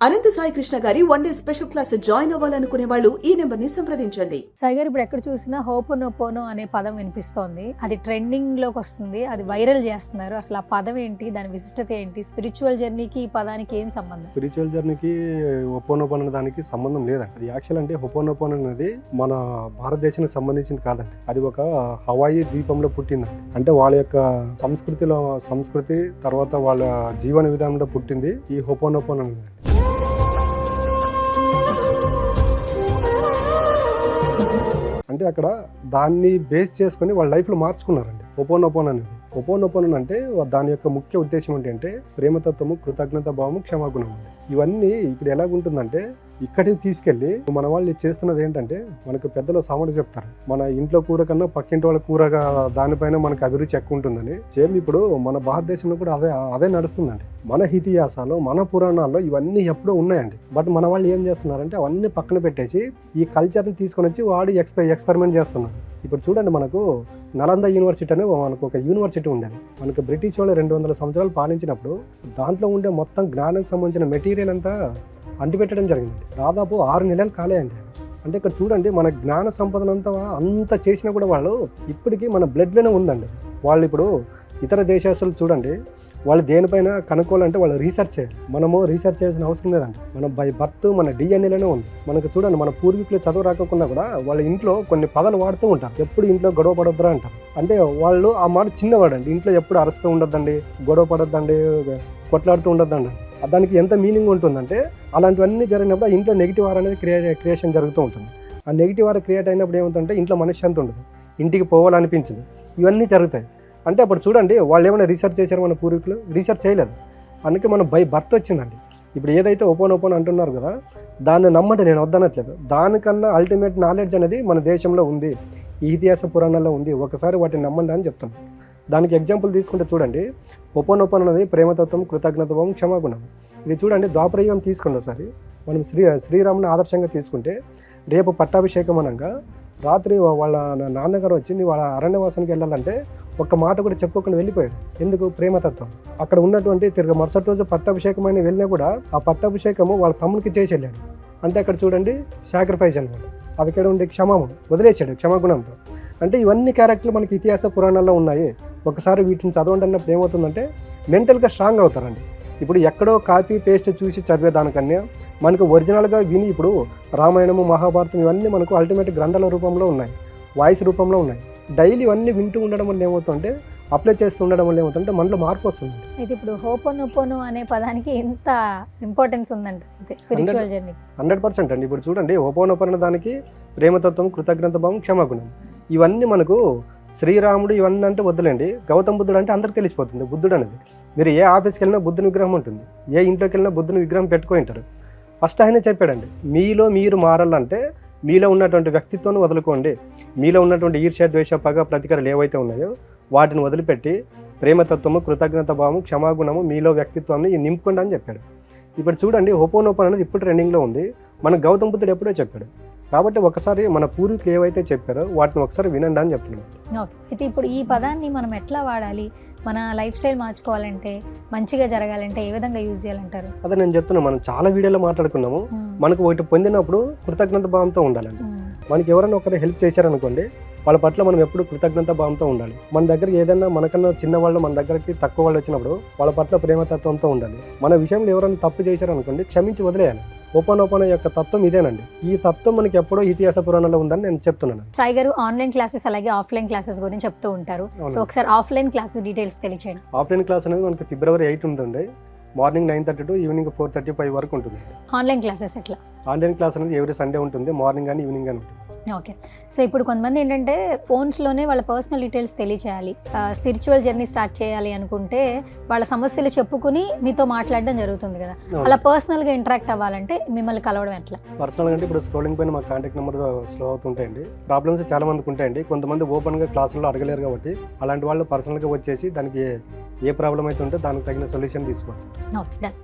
అనంత సాయి కృష్ణ గారి one day special class join అవ్వాలనుకునే వాళ్ళు ఈ నెంబర్ ని సంప్రదించండి. సాయి గారు, ఇప్పుడు ఎక్కడ చూసినా హోపోనోపోనో అనే పదం వినిపిస్తోంది. అది ట్రెండింగ్ లోకి వస్తుంది, అది వైరల్ చేస్తున్నారు. అసలు ఆ పదం ఏంటి, దాని విశిష్టత ఏంటి? స్పిరిచువల్ జర్నీకి ఈ పదానికి ఏం సంబంధం? స్పిరిచువల్ జర్నీకి హోపోనోపోనో దానికి సంబంధం లేదండి. అది యాక్చువల్ అంటే హోపోనోపోనో అనేది మన భారతదేశానికి సంబంధించింది కాదండి. అది ఒక హవాయి ద్వీపంలో పుట్టిందండి. అంటే వాళ్ళ యొక్క సంస్కృతి తర్వాత వాళ్ళ జీవన విధానంలో పుట్టింది ఈ హోపోనోపోనో అనేది. అంటే అక్కడ దాన్ని బేస్ చేసుకుని వాళ్ళ లైఫ్లో మార్చుకున్నారండి హోపోనోపోనో అనేది. హోపోనోపోనో అంటే దాని యొక్క ముఖ్య ఉద్దేశం ఏంటంటే ప్రేమతత్వము, కృతజ్ఞత భావము, క్షమాగుణం. ఇవన్నీ ఇప్పుడు ఎలాగుంటుందంటే ఇక్కడికి తీసుకెళ్ళి మన వాళ్ళు చేస్తున్నది ఏంటంటే, మనకు పెద్దలు సామాన్లు చెప్తారు, మన ఇంట్లో కూర కన్నా పక్కింటి వాళ్ళ కూరగా దానిపైన మనకు అభిరుచి ఎక్కువ ఉంటుందని. సేమ్ ఇప్పుడు మన భారతదేశంలో కూడా అదే నడుస్తుందండి. మన ఇతిహాసాలు, మన పురాణాల్లో ఇవన్నీ ఎప్పుడో ఉన్నాయండి. బట్ మన వాళ్ళు ఏం చేస్తున్నారంటే అవన్నీ పక్కన పెట్టేసి ఈ కల్చర్ని తీసుకొని వచ్చి వాడి ఎక్స్పెరిమెంట్ చేస్తున్నారు. ఇప్పుడు చూడండి, మనకు నలంద యూనివర్సిటీ అనే మనకు ఒక యూనివర్సిటీ ఉండేది. మనకు బ్రిటిష్ వాళ్ళు 200 సంవత్సరాలు పాలించినప్పుడు దాంట్లో ఉండే మొత్తం జ్ఞానానికి సంబంధించిన మెటీరియల్ అంతా అంటిపెట్టడం జరిగింది. దాదాపు 6 నెలలు కాలే అండి. అంటే ఇక్కడ చూడండి, మన జ్ఞాన సంపదనంతా అంత చేసినా కూడా వాళ్ళు ఇప్పటికీ మన బ్లడ్లోనే ఉందండి. వాళ్ళు ఇప్పుడు ఇతర దేశాలు చూడండి, వాళ్ళు దేనిపైన కనుక్కోవాలంటే వాళ్ళు రీసెర్చ్ చేయాలి. మనము రీసెర్చ్ చేయాల్సిన అవసరం లేదండి. మన బై బర్త్ మన డిఎన్ఏలోనే ఉంది. మనకు చూడండి, మన పూర్వీకులు చదువు రాకుండా కూడా వాళ్ళ ఇంట్లో కొన్ని పదాలు వాడుతూ ఉంటారు. ఎప్పుడు ఇంట్లో గొడవ పడొద్దురా అంటారు. అంటే వాళ్ళు ఆ మాట చిన్నవాడు అండి. ఇంట్లో ఎప్పుడు అరుస్తూ ఉండొద్దండి, గొడవ పడొద్దండి, కొట్లాడుతూ ఉండొద్దండి. దానికి ఎంత మీనింగ్ ఉంటుందంటే, అలాంటివన్నీ జరిగినప్పుడు ఆ ఇంట్లో నెగిటివ్ ఆర్ అనేది క్రియేషన్ జరుగుతూ ఉంటుంది. ఆ నెగిటివ్ ఆర్ క్రియేట్ అయినప్పుడు ఏమవుతుందంటే ఇంట్లో మనశ్శాంతి ఉండదు, ఇంటికి పోవాలనిపించదు, ఇవన్నీ జరుగుతాయి. అంటే అప్పుడు చూడండి, వాళ్ళు ఏమైనా రీసెర్చ్ చేశారు? మన పూర్వీకులు రీసెర్చ్ చేయలేదు. అందుకే మన బై బర్త్ వచ్చిందండి. ఇప్పుడు ఏదైతే ఓపెన్ అంటున్నారు కదా, దాన్ని నమ్మంటే నేను వద్దనట్లేదు. దానికన్నా అల్టిమేట్ నాలెడ్జ్ అనేది మన దేశంలో ఉంది, ఈ ఇతిహాస పురాణాల్లో ఉంది. ఒకసారి వాటిని నమ్మండి అని చెప్తాను. దానికి ఎగ్జాంపుల్ తీసుకుంటే చూడండి, ఓపెన్ అనేది ప్రేమతత్వం, కృతజ్ఞతవం, క్షమాగుణం. ఇది చూడండి, ద్వాపరయుగం తీసుకోండి ఒకసారి. మనం శ్రీరాముని ఆదర్శంగా తీసుకుంటే, రేపు పట్టాభిషేకం అనగా రాత్రి వాళ్ళ నాన్నగారు వచ్చి వాళ్ళ అరణ్యవాసానికి వెళ్ళాలంటే ఒక్క మాట కూడా చెప్పుకోకుండా వెళ్ళిపోయాడు. ఎందుకు? ప్రేమతత్వం. అక్కడ ఉన్నటువంటి తిరిగి మరుసటి రోజు పట్టాభిషేకం అయినా వెళ్ళినా కూడా ఆ పట్టాభిషేకము వాళ్ళ తమ్ముడికి చేసి వెళ్ళాడు. అంటే అక్కడ చూడండి, సాక్రిఫైస్ అనమాట. అది ఇక్కడ ఉండే క్షమాము వదిలేశాడు క్షమాగుణంతో. అంటే ఇవన్నీ క్యారెక్టర్లు మనకి ఇతిహాస పురాణాల్లో ఉన్నాయి. ఒకసారి వీటిని చదవండి అన్నప్పుడు ఏమవుతుందంటే మెంటల్గా స్ట్రాంగ్ అవుతారండి. ఇప్పుడు ఎక్కడో కాపీ పేస్ట్ చూసి చదివేదానికన్నా మనకు ఒరిజినల్గా విని, ఇప్పుడు రామాయణము, మహాభారతం ఇవన్నీ మనకు అల్టిమేట్ గ్రంథాల రూపంలో ఉన్నాయి, వాయిస్ రూపంలో ఉన్నాయి. డైలీ ఇవన్నీ వింటూ ఉండడం వల్ల ఏమవుతుందంటే, అప్లై చేస్తూ ఉండడం వల్ల ఏమవుతుందంటే మనలో మార్పు వస్తుంది. అయితే ఇప్పుడు హోపోనోపోనో అనే పదానికి ఎంత ఇంపార్టెన్స్ ఉందంటే స్పిరిచువల్ జర్నీ? 100% అండి. ఇప్పుడు చూడండి, హోపోనోపోనో దానికి ప్రేమతత్వం, కృతజ్ఞత భావం, క్షమాగుణం ఇవన్నీ మనకు శ్రీరాముడు ఇవన్నీ అంటే వద్దులేండి. గౌతమ బుద్ధుడు అంటే అందరికి తెలిసిపోతుంది. బుద్ధుడు అనేది మీరు ఏ ఆఫీస్కి వెళ్ళినా బుద్ధుని విగ్రహం ఉంటుంది, ఏ ఇంట్లోకి వెళ్ళినా బుద్ధుని విగ్రహం పెట్టుకొని ఉంటారు. ఫస్ట్ ఆయనే చెప్పాడండి, మీలో మీరు మారాలంటే మీలో ఉన్నటువంటి వ్యక్తిత్వాన్ని వదులుకోండి. మీలో ఉన్నటువంటి ఈర్ష్య, ద్వేష, పగ, ప్రతీకారాలు ఏవైతే ఉన్నాయో వాటిని వదిలిపెట్టి ప్రేమతత్వము, కృతజ్ఞత భావము, క్షమాగుణము మీలో వ్యక్తిత్వాన్ని నింపుకోండి అని చెప్పాడు. ఇప్పుడు చూడండి, హోపోనోపోనో అనేది ఇప్పుడు ట్రెండింగ్లో ఉంది. మన గౌతమ బుద్ధుడు ఎప్పుడో చెప్పాడు. కాబట్టి ఒకసారి మన పూర్వీకులు ఏవైతే చెప్పారో వాటిని ఒకసారి వినండి అని చెప్తున్నాను. ఓకే. అయితే ఇప్పుడు ఈ పదాన్ని మనం ఎట్లా వాడాలి? మన లైఫ్ స్టైల్ మార్చుకోవాలంటే, మంచిగా జరగాలంటే ఏ విధంగా యూజ్ చేయాలంటారు? అదే నేను చెప్తున్నాను, మనం చాలా వీడియోలో మాట్లాడుకున్నాము. మనకు ఒకటి పొందినప్పుడు కృతజ్ఞత భావంతో ఉండాలండి. మనకి ఎవరైనా ఒకరు హెల్ప్ చేశారనుకోండి, వాళ్ళ పట్ల మనం ఎప్పుడు కృతజ్ఞత భావంతో ఉండాలి. మన దగ్గర ఏదైనా మనకన్నా చిన్నవాళ్ళు మన దగ్గరికి తక్కువ వాళ్ళు వచ్చినప్పుడు వాళ్ళ పట్ల ప్రేమతత్వంతో ఉండాలి. మన విషయంలో ఎవరైనా తప్పు చేశారనుకోండి, క్షమించి వదిలేయాలి. ఓపెన్ యొక్క తత్వం ఇదేనండి. ఈ తత్వం మనకి ఎప్పుడో ఇతిహాస పురాణంలో ఉందని నేను చెప్తున్నాను. సాయి గారు, ఆన్లైన్ క్లాసెస్ అలాగే ఆఫ్లైన్ క్లాసెస్ గురించి చెప్తూ ఉంటారు. సో ఒకసారి ఆఫ్లైన్ క్లాసెస్ డీటెయిల్స్ తెలియచేయండి. ఆఫ్లైన్ క్లాస్ అనేది మనకి February 8 ఉందండి. మార్నింగ్ 9:30 to ఈవినింగ్ 4:35 వరకు ఉంటుంది. ఆన్లైన్ క్లాసెస్ ఎట్లా? ఆన్లైన్ క్లాస్ అనేది ఎవ్రీ సండే ఉంటుంది, మార్నింగ్ కానీ ఈవినింగ్ కానీ ఉంటుంది. ఓకే. సో ఇప్పుడు కొంతమంది ఏంటంటే ఫోన్స్లోనే వాళ్ళ పర్సనల్ డీటెయిల్స్ తెలియచేయాలి, స్పిరిచువల్ జర్నీ స్టార్ట్ చేయాలి అనుకుంటే వాళ్ళ సమస్యలు చెప్పుకుని మీతో మాట్లాడడం జరుగుతుంది కదా, అలా పర్సనల్గా ఇంటరాక్ట్ అవ్వాలంటే మిమ్మల్ని కలవడం ఎట్లా? పర్సనల్గా అంటే ఇప్పుడు స్క్రోలింగ్ పైన మా కాంటాక్ట్ నెంబర్ స్లో అవుతుంటాయండి. ప్రాబ్లమ్స్ చాలా మందికి ఉంటాయండి. కొంతమంది ఓపెన్గా క్లాసుల్లో అడగలేరు కాబట్టి అలాంటి వాళ్ళు పర్సనల్గా వచ్చేసి దానికి ఏ ప్రాబ్లం అయితే ఉంటే దానికి తగిన సొల్యూషన్ తీసుకోవాలి. Okay, done.